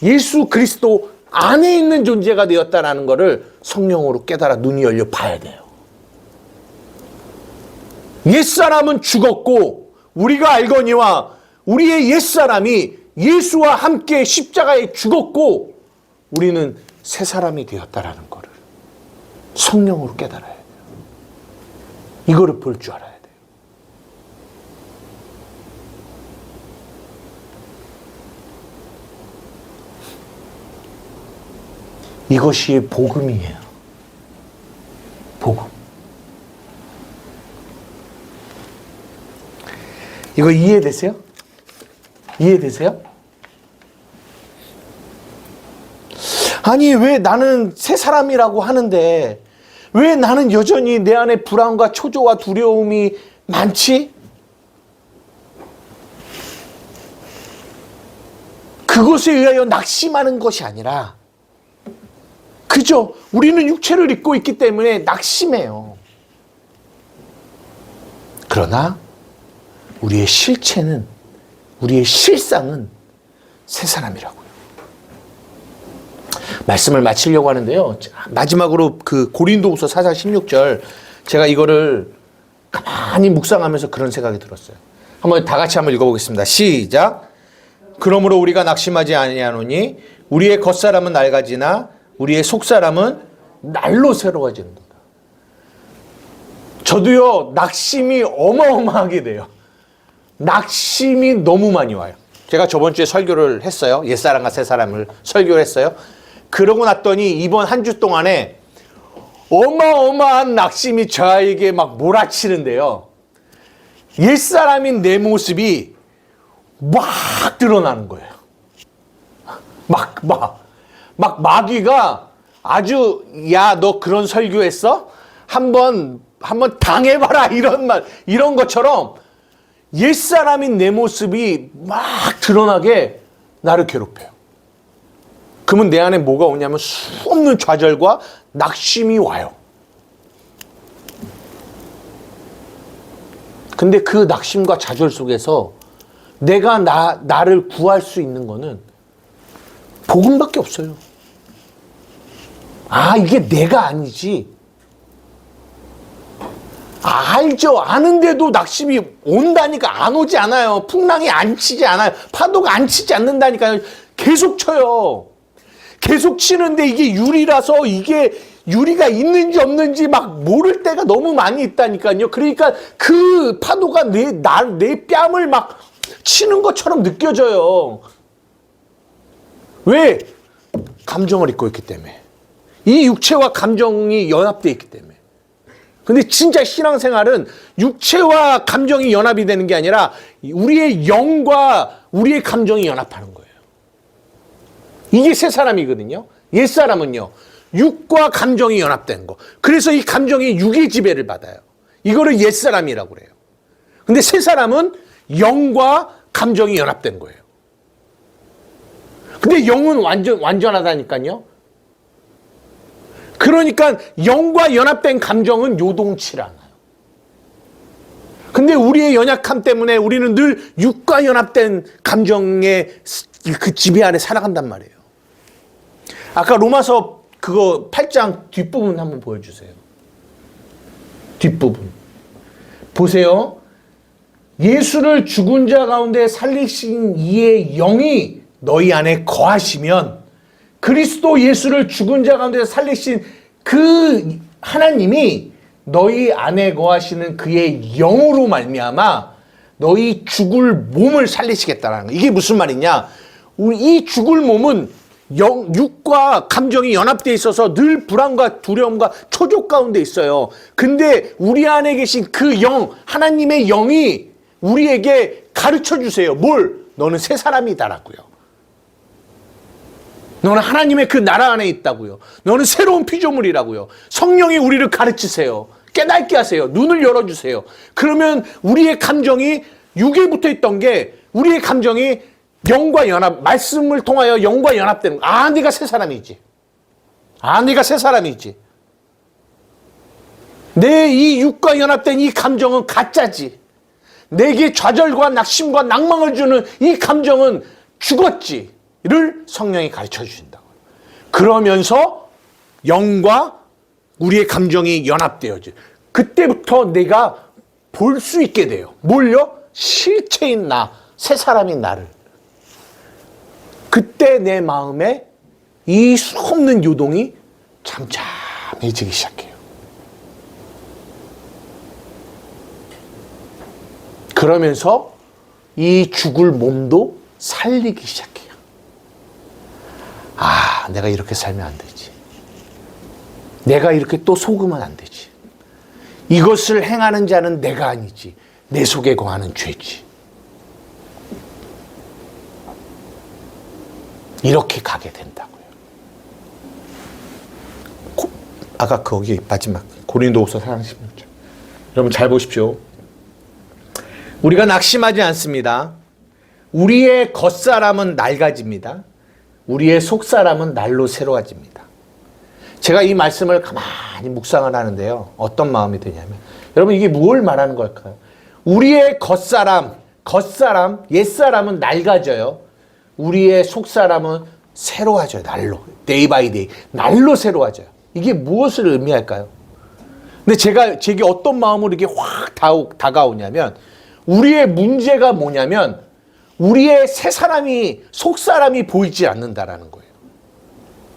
Speaker 2: 예수 그리스도 안에 있는 존재가 되었다라는 것을 성령으로 깨달아 눈이 열려 봐야 돼요. 옛사람은 죽었고 우리가 알거니와 우리의 옛사람이 예수와 함께 십자가에 죽었고 우리는 새 사람이 되었다라는 것을 성령으로 깨달아야 돼요. 이거를 볼 줄 알아야 돼요. 이것이 복음이에요. 복음. 이거 이해되세요? 이해되세요? 아니, 왜 나는 새 사람이라고 하는데 왜 나는 여전히 내 안에 불안과 초조와 두려움이 많지? 그것에 의하여 낙심하는 것이 아니라, 그죠? 우리는 육체를 입고 있기 때문에 낙심해요. 그러나 우리의 실체는, 우리의 실상은 새 사람이라고요. 말씀을 마치려고 하는데요. 마지막으로 그 고린도후서 4장 16절, 제가 이거를 가만히 묵상하면서 그런 생각이 들었어요. 한번 다 같이 한번 읽어보겠습니다. 시작. 그러므로 우리가 낙심하지 아니하노니 우리의 겉사람은 낡아지나 우리의 속사람은 날로 새로워지는도다. 저도요, 낙심이 어마어마하게 돼요. 낙심이 너무 많이 와요. 제가 저번 주에 설교를 했어요. 옛사람과 새사람을 설교를 했어요. 그러고 났더니 이번 한 주 동안에 어마어마한 낙심이 저에게 막 몰아치는데요. 옛사람인 내 모습이 막 드러나는 거예요. 막 마귀가 아주, 야, 너 그런 설교했어? 한번 당해봐라. 이런 것처럼 옛사람인 내 모습이 막 드러나게 나를 괴롭혀요. 그러면 내 안에 뭐가 오냐면 수없는 좌절과 낙심이 와요. 근데 그 낙심과 좌절 속에서 내가 나를 구할 수 있는 거는 복음밖에 없어요. 아, 이게 내가 아니지. 알죠. 아는데도 낙심이 온다니까 안 오지 않아요. 풍랑이 안 치지 않아요. 파도가 안 치지 않는다니까요. 계속 쳐요. 계속 치는데 이게 유리라서 이게 유리가 있는지 없는지 막 모를 때가 너무 많이 있다니까요. 그러니까 그 파도가 내 뺨을 막 치는 것처럼 느껴져요. 왜? 감정을 입고 있기 때문에. 이 육체와 감정이 연합되어 있기 때문에. 근데 진짜 신앙생활은 육체와 감정이 연합이 되는 게 아니라 우리의 영과 우리의 감정이 연합하는 거예요. 이게 새 사람이거든요. 옛 사람은요, 육과 감정이 연합된 거. 그래서 이 감정이 육의 지배를 받아요. 이거를 옛 사람이라고 그래요. 근데 새 사람은 영과 감정이 연합된 거예요. 근데 영은 완전하다니까요. 그러니까 영과 연합된 감정은 요동치 않아요. 근데 우리의 연약함 때문에 우리는 늘 육과 연합된 감정의 그 지배 아래 살아간단 말이에요. 아까 로마서 그거 8장 뒷부분 한번 보여주세요. 뒷부분. 보세요. 예수를 죽은 자 가운데 살리신 이의 영이 너희 안에 거하시면 그리스도 예수를 죽은 자 가운데 살리신 그 하나님이 너희 안에 거하시는 그의 영으로 말미암아 너희 죽을 몸을 살리시겠다라는 거예요. 이게 무슨 말이냐? 이 죽을 몸은 육과 감정이 연합되어 있어서 늘 불안과 두려움과 초조 가운데 있어요. 근데 우리 안에 계신 그 영, 하나님의 영이 우리에게 가르쳐 주세요. 뭘? 너는 새 사람이다라고요. 너는 하나님의 그 나라 안에 있다고요. 너는 새로운 피조물이라고요. 성령이 우리를 가르치세요. 깨닫게 하세요. 눈을 열어주세요. 그러면 우리의 감정이 육에 붙어 있던 게 우리의 감정이 영과 연합, 말씀을 통하여 영과 연합되는 거야. 아, 네가 새 사람이지. 아, 네가 새 사람이지. 내 이 육과 연합된 이 감정은 가짜지. 내게 좌절과 낙심과 낭망을 주는 이 감정은 죽었지를 성령이 가르쳐 주신다고요. 그러면서 영과 우리의 감정이 연합되어져. 그때부터 내가 볼 수 있게 돼요. 뭘요? 실체인 나, 새 사람인 나를. 그때 내 마음에 이 수없는 요동이 잠잠해지기 시작해요. 그러면서 이 죽을 몸도 살리기 시작해요. 아, 내가 이렇게 살면 안 되지. 내가 이렇게 또 속으면 안 되지. 이것을 행하는 자는 내가 아니지. 내 속에 거하는 죄지. 이렇게 가게 된다고요. 아까 거기 마지막 고린도후서 4장 16절. 여러분 잘 보십시오. 우리가 낙심하지 않습니다. 우리의 겉사람은 낡아집니다. 우리의 속사람은 날로 새로워집니다. 제가 이 말씀을 가만히 묵상을 하는데요. 어떤 마음이 드냐면, 여러분 이게 뭘 말하는 걸까요? 우리의 겉사람, 옛사람은 낡아져요. 우리의 속사람은 새로워져요. 날로. 데이 바이 데이. 날로 새로워져요. 이게 무엇을 의미할까요? 근데 제게 어떤 마음으로 이게 확 다가오냐면, 우리의 문제가 뭐냐면, 우리의 새 사람이, 속 사람이 보이지 않는다라는 거예요.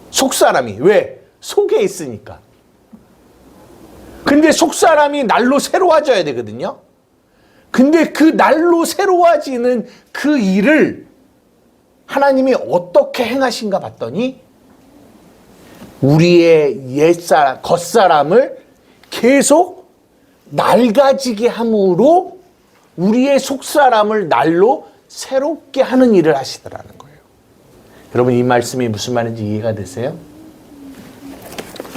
Speaker 2: 속 사람이. 왜? 속에 있으니까. 근데 속 사람이 날로 새로워져야 되거든요. 근데 그 날로 새로워지는 그 일을 하나님이 어떻게 행하신가 봤더니, 우리의 옛사람, 겉사람을 계속 낡아지게 함으로 우리의 속사람을 날로 새롭게 하는 일을 하시더라는 거예요. 여러분, 이 말씀이 무슨 말인지 이해가 되세요?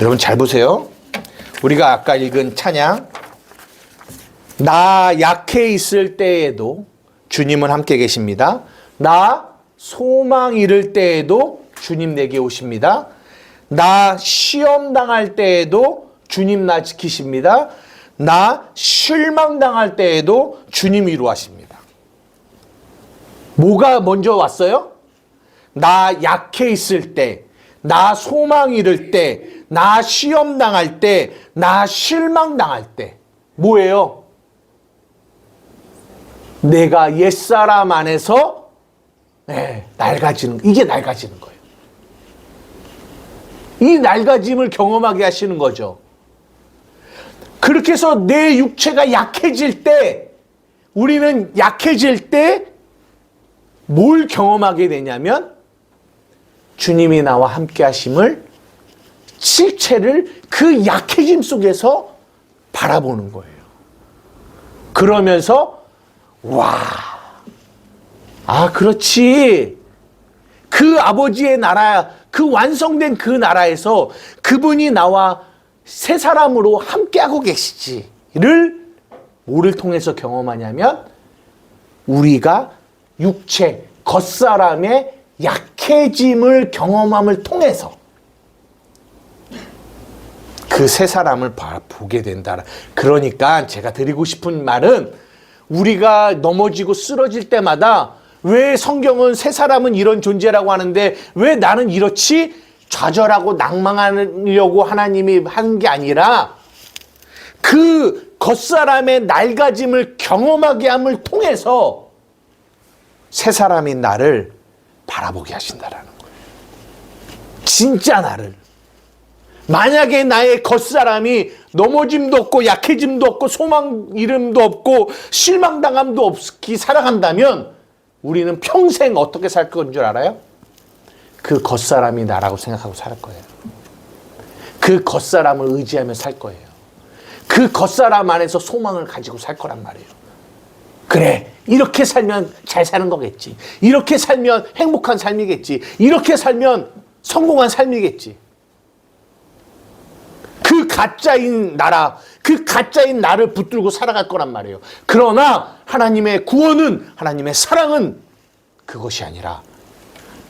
Speaker 2: 여러분 잘 보세요. 우리가 아까 읽은 찬양, 나 약해 있을 때에도 주님은 함께 계십니다. 나 소망 잃을 때에도 주님 내게 오십니다. 나 시험 당할 때에도 주님 나 지키십니다. 나 실망당할 때에도 주님 위로하십니다. 뭐가 먼저 왔어요? 나 약해 있을 때, 나 소망 잃을 때, 나 시험 당할 때, 나 실망 당할 때. 뭐예요? 내가 옛사람 안에서 낡아지는, 이게 낡아지는 거예요. 이 낡아짐을 경험하게 하시는 거죠. 그렇게 해서 내 육체가 약해질 때, 우리는 약해질 때 뭘 경험하게 되냐면, 주님이 나와 함께 하심을, 실체를 그 약해짐 속에서 바라보는 거예요. 그러면서 그렇지. 그 아버지의 나라, 그 완성된 그 나라에서 그분이 나와 새 사람으로 함께하고 계시지를 뭐를 통해서 경험하냐면, 우리가 육체, 겉사람의 약해짐을 경험함을 통해서 그 새 사람을 보게 된다. 그러니까 제가 드리고 싶은 말은, 우리가 넘어지고 쓰러질 때마다 왜 성경은 새 사람은 이런 존재라고 하는데 왜 나는 이렇지? 좌절하고 낭망하려고 하나님이 한 게 아니라, 그 겉사람의 낡아짐을 경험하게 함을 통해서 새 사람인 나를 바라보게 하신다라는 거예요. 진짜 나를. 만약에 나의 겉사람이 넘어짐도 없고 약해짐도 없고 소망 이름도 없고 실망당함도 없이 살아간다면, 우리는 평생 어떻게 살 건 줄 알아요? 그 겉사람이 나라고 생각하고 살 거예요. 그 겉사람을 의지하며 살 거예요. 그 겉사람 안에서 소망을 가지고 살 거란 말이에요. 그래, 이렇게 살면 잘 사는 거겠지. 이렇게 살면 행복한 삶이겠지. 이렇게 살면 성공한 삶이겠지. 그 가짜인 나라, 그 가짜인 나를 붙들고 살아갈 거란 말이에요. 그러나 하나님의 구원은, 하나님의 사랑은 그것이 아니라,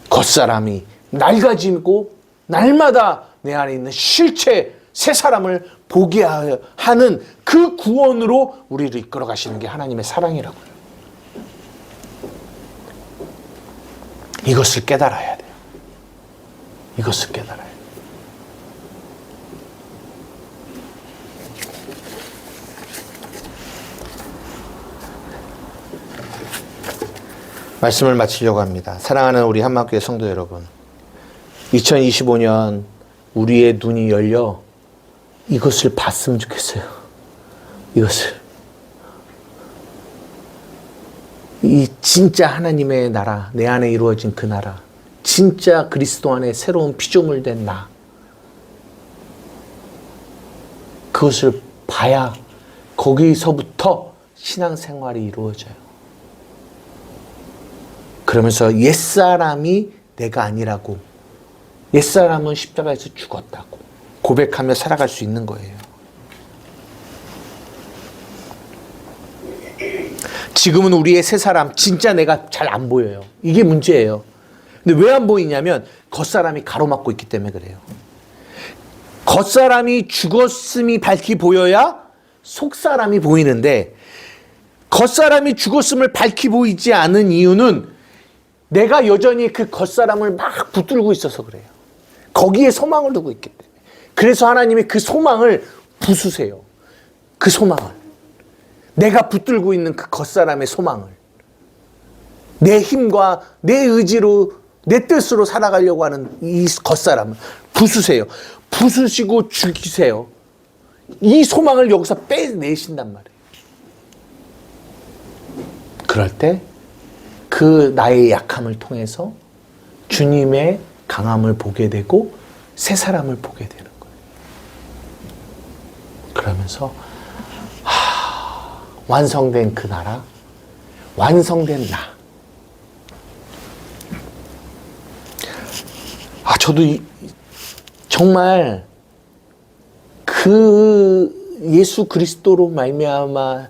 Speaker 2: 겉사람이 낡아지고 날마다 내 안에 있는 실체, 새 사람을 보게 하는 그 구원으로 우리를 이끌어 가시는 게 하나님의 사랑이라고요. 이것을 깨달아야 돼요. 이것을 깨달아야 돼요. 말씀을 마치려고 합니다. 사랑하는 우리 한마교회 성도 여러분, 2025년 우리의 눈이 열려 이것을 봤으면 좋겠어요. 이것을. 이 진짜 하나님의 나라, 내 안에 이루어진 그 나라, 진짜 그리스도 안에 새로운 피조물 된 나, 그것을 봐야 거기서부터 신앙생활이 이루어져요. 그러면서 옛사람이 내가 아니라고, 옛사람은 십자가에서 죽었다고 고백하며 살아갈 수 있는 거예요. 지금은 우리의 새 사람, 진짜 내가 잘 안 보여요. 이게 문제예요. 근데 왜 안 보이냐면, 겉사람이 가로막고 있기 때문에 그래요. 겉사람이 죽었음이 밝히 보여야 속사람이 보이는데, 겉사람이 죽었음을 밝히 보이지 않은 이유는 내가 여전히 그 겉사람을 막 붙들고 있어서 그래요. 거기에 소망을 두고 있기 때문에. 그래서 하나님이 그 소망을 부수세요. 그 소망을, 내가 붙들고 있는 그 겉사람의 소망을 내 힘과 내 의지로 내 뜻으로 살아가려고 하는 이 겉사람을 부수세요. 부수시고 죽이세요. 이 소망을 여기서 빼내신단 말이에요. 그럴 때 그 나의 약함을 통해서 주님의 강함을 보게 되고 새 사람을 보게 되는 거예요. 그러면서 완성된 그 나라, 완성된 나. 저도 정말 그 예수 그리스도로 말미암아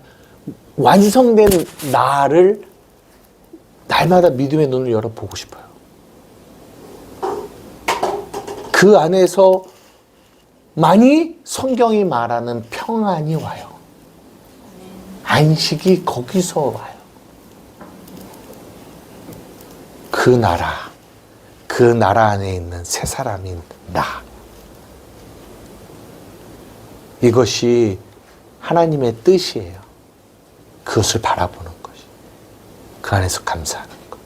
Speaker 2: 완성된 나를 날마다 믿음의 눈을 열어보고 싶어요. 그 안에서 많이 성경이 말하는 평안이 와요. 안식이 거기서 와요. 그 나라 안에 있는 새 사람인 나. 이것이 하나님의 뜻이에요. 그것을 바라보는 것이. 그 안에서 감사하는 것.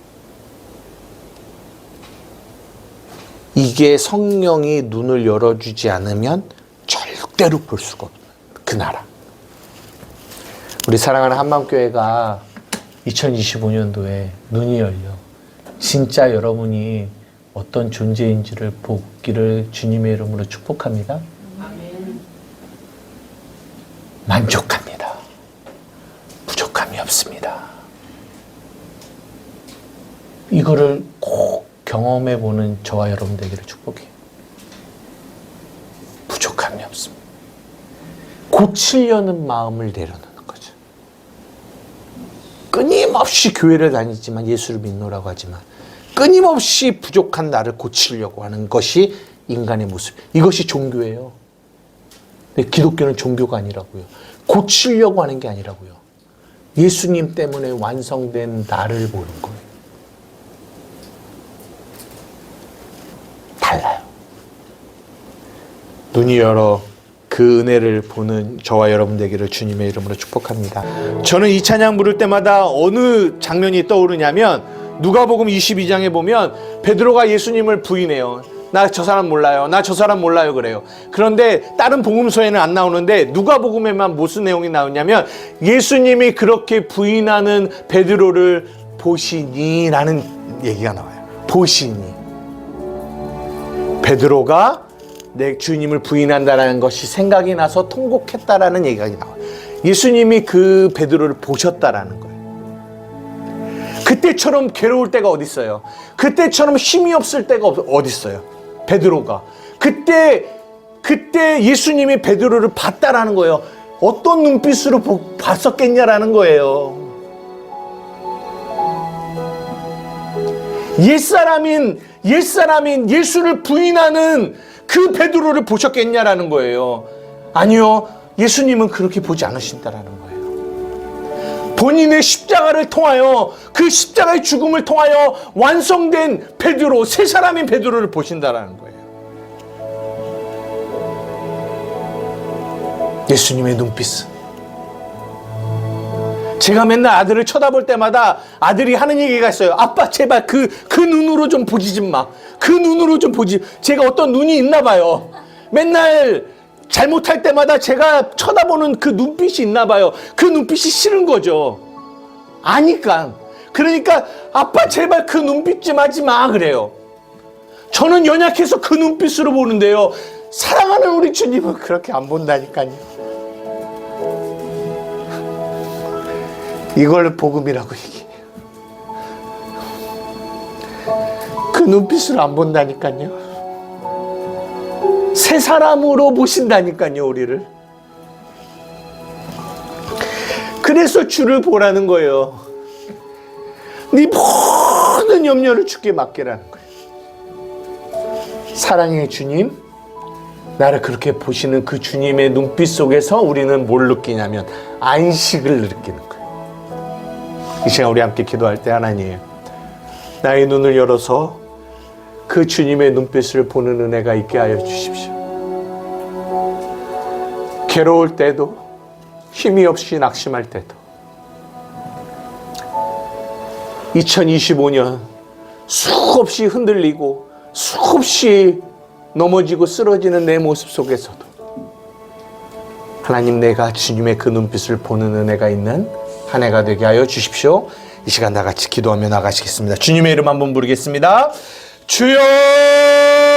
Speaker 2: 이게 성령이 눈을 열어주지 않으면 절대로 볼 수가 없는 그 나라. 우리 사랑하는 한마음교회가 2025년도에 눈이 열려 진짜 여러분이 어떤 존재인지를 보기를 주님의 이름으로 축복합니다. 아멘. 만족합니다. 부족함이 없습니다. 이거를 꼭 경험해보는 저와 여러분 되기를 축복해요. 부족함이 없습니다. 고치려는 마음을 내려놓는 거죠. 끊임없이 교회를 다니지만 예수를 믿노라고 하지만 끊임없이 부족한 나를 고치려고 하는 것이 인간의 모습. 이것이 종교예요. 근데 기독교는 종교가 아니라고요. 고치려고 하는 게 아니라고요. 예수님 때문에 완성된 나를 보는 거예요. 달라요. 눈이 열어 그 은혜를 보는 저와 여러분 되기를 주님의 이름으로 축복합니다. 저는 이 찬양 부를 때마다 어느 장면이 떠오르냐면 누가복음 22장에 보면 베드로가 예수님을 부인해요. 나 저 사람 몰라요. 나 저 사람 몰라요. 그래요. 그런데 다른 복음서에는 안 나오는데 누가복음에만 무슨 내용이 나오냐면 예수님이 그렇게 부인하는 베드로를 보시니 라는 얘기가 나와요. 보시니. 베드로가 내 주님을 부인한다는 것이 생각이 나서 통곡했다라는 얘기가 나와요. 예수님이 그 베드로를 보셨다라는 거예요. 그때처럼 괴로울 때가 어디 있어요? 그때처럼 힘이 없을 때가 어디 있어요? 베드로가 그때 예수님이 베드로를 봤다라는 거예요. 어떤 눈빛으로 봤었겠냐라는 거예요. 옛사람인 예수를 부인하는 그 베드로를 보셨겠냐라는 거예요. 아니요, 예수님은 그렇게 보지 않으신다라는 거예요. 본인의 십자가를 통하여 그 십자가의 죽음을 통하여 완성된 베드로, 새 사람인 베드로를 보신다라는 거예요. 예수님의 눈빛은 제가 맨날 아들을 쳐다볼 때마다 아들이 하는 얘기가 있어요. 아빠 제발 그 눈으로 좀 보지 좀 마. 그 눈으로 좀 보지. 제가 어떤 눈이 있나 봐요. 맨날 잘못할 때마다 제가 쳐다보는 그 눈빛이 있나 봐요. 그 눈빛이 싫은 거죠. 아니까. 그러니까 아빠 제발 그 눈빛 좀 하지 마 그래요. 저는 연약해서 그 눈빛으로 보는데요. 사랑하는 우리 주님은 그렇게 안 본다니까요. 이걸 복음이라고 얘기해요. 그 눈빛으로 안 본다니까요. 새 사람으로 보신다니까요, 우리를. 그래서 주를 보라는 거예요. 네 모든 염려를 주께 맡기라는 거예요. 사랑의 주님, 나를 그렇게 보시는 그 주님의 눈빛 속에서 우리는 뭘 느끼냐면 안식을 느끼는 거예요. 이 시간 우리 함께 기도할 때 하나님, 나의 눈을 열어서 그 주님의 눈빛을 보는 은혜가 있게 하여 주십시오. 괴로울 때도, 힘이 없이 낙심할 때도 2025년 수없이 흔들리고 수없이 넘어지고 쓰러지는 내 모습 속에서도 하나님, 내가 주님의 그 눈빛을 보는 은혜가 있는 한 해가 되게 하여 주십시오. 이 시간 다 같이 기도하며 나가시겠습니다. 주님의 이름 한번 부르겠습니다. 주여!